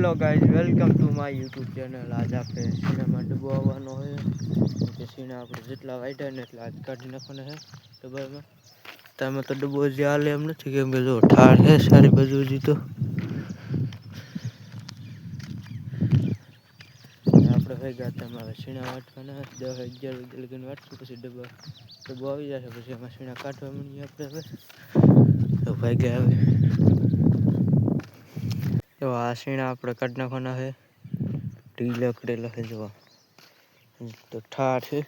Hello guys, welcome to my YouTube channel. આજ આપણે સીણામાં ડબ્બો આવવાનો હોય કે સીણા આપણે જેટલા વાઢ્યા ને એટલા આજ કાઢી નાખવાના છે ડબ્બામાં। તમે તો ડબ્બો હજી હાલે એમ નથી, કેમ કે જો ઠાર છે સારી બાજુ હજી તો આપણે ભેગા તમારે સીણા વાટવાના 10-11 લગીને વાટશું, પછી ડબ્બો આવી જશે, પછી એમાં સીણા કાઢવા મળીએ આપણે। હવે તો ભાગ્યા આવે તો આ સીણા આપણે કાઢી નાખવાના છે। ઢીલા કરેલા છે જોવા તો ઠાર છે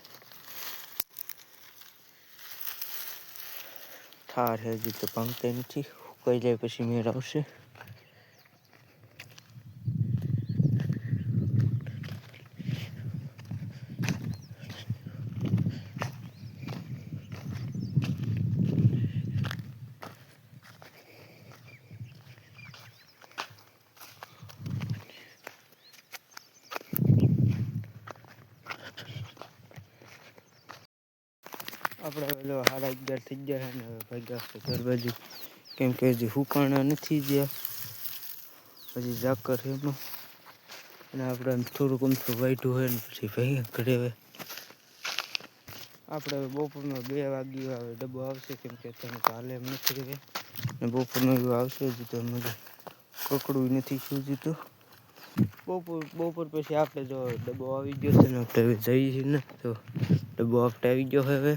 હજી તો ભાંગતા નથી, સુકાઈ જાય પછી મેળ આવશે। આપણે પેલો 11:30 થઈ ગયા છે ને હવે ભાગ્યા ઘર બાજુ, કેમ કે હજી સુકાણા નથી ગયા, હજી ઝાકર છે એમાં, અને આપણે થોડુંક અમથું વાઢ્યું હોય ને પછી ભાઈ ઘરે હવે આપણે બપોરનો 2 વાગ્યે આવે ડબ્બો આવશે, કેમ કે તમે હાલે એમ નથી હવે ને બપોરનો આવશે હજી તો કકડું નથી થયું હજી તો બપોર પછી આપણે જો ડબ્બો આવી ગયો છે ને આપણે જઈએ છીએ ને તો ડબ્બો આપણે આવી ગયો હવે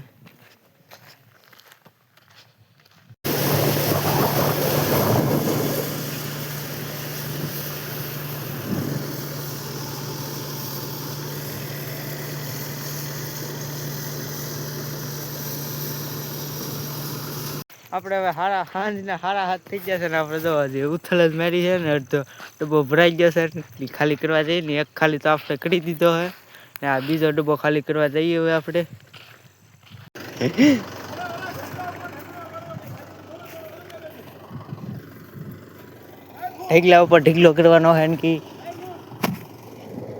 આપણે હવે સાંજના 7:30 થઈ ગયા છે ને આપણે જો હજી ઉથલ જ મારી છે ને અડધો ડબ્બો ભરાઈ ગયો છે, ખાલી કરવા જઈએ ને એક ખાલી તો આપણે કરી દીધો છે ને આ બીજો ડબ્બો ખાલી કરવા જઈએ હવે આપણે। ઢગલા ઉપર ઢગલો કરવાનો હે ને કી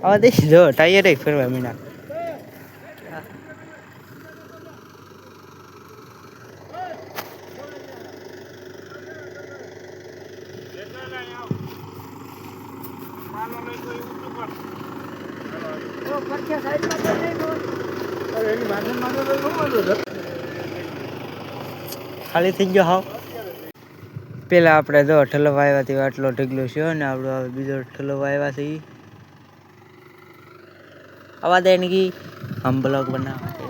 આવા દઈશ જો ટાયર ફેરવા મીના ખાલી થઈ ગયો હાવ। પેલા આપણે જો ઠલવા આવ્યા હતી આટલો ઢગલો છે ને આપણો બીજો ઠલવા આવ્યા છે આવા દે ને કી હમ બ્લોગ બનાવવા છે।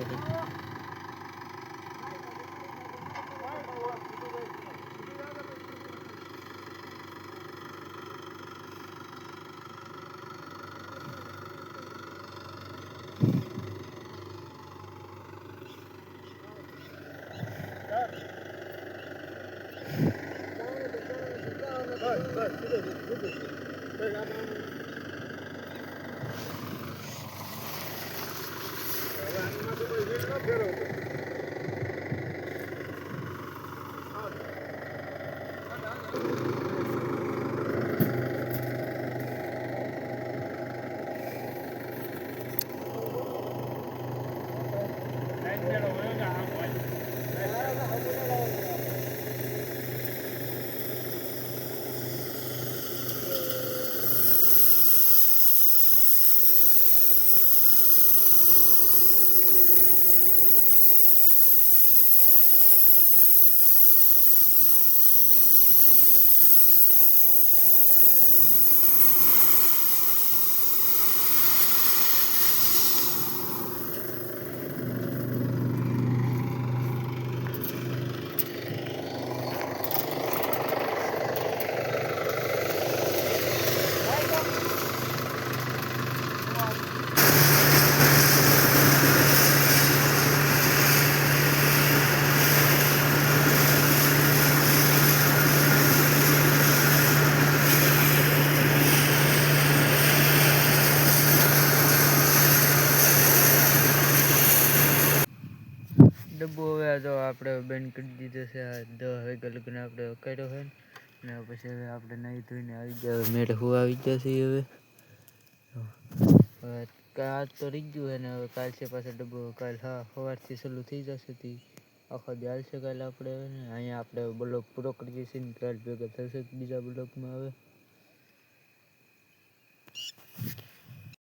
ડબ્બો હવે જો આપણે બંધ કરી દીધો છે, આ 10 વાગ્યા લગીને આપણે કર્યો છે ને પછી હવે આપણે નહીં ધોઈને આવી ગયા મેળે હું આવી ગયા છીએ હવે આજ તો રહી ગયું છે ને હવે કાલ છે પાછા ડબ્બો, કાલ સવારથી ચાલુ થઈ જશે તી આખો દી હાલશે કાલે આપણે ને અહીંયા આપણે બ્લોગ પૂરો કરીએ છીએ ને કાલ ભેગા થશે બીજા બ્લોગમાં હવે।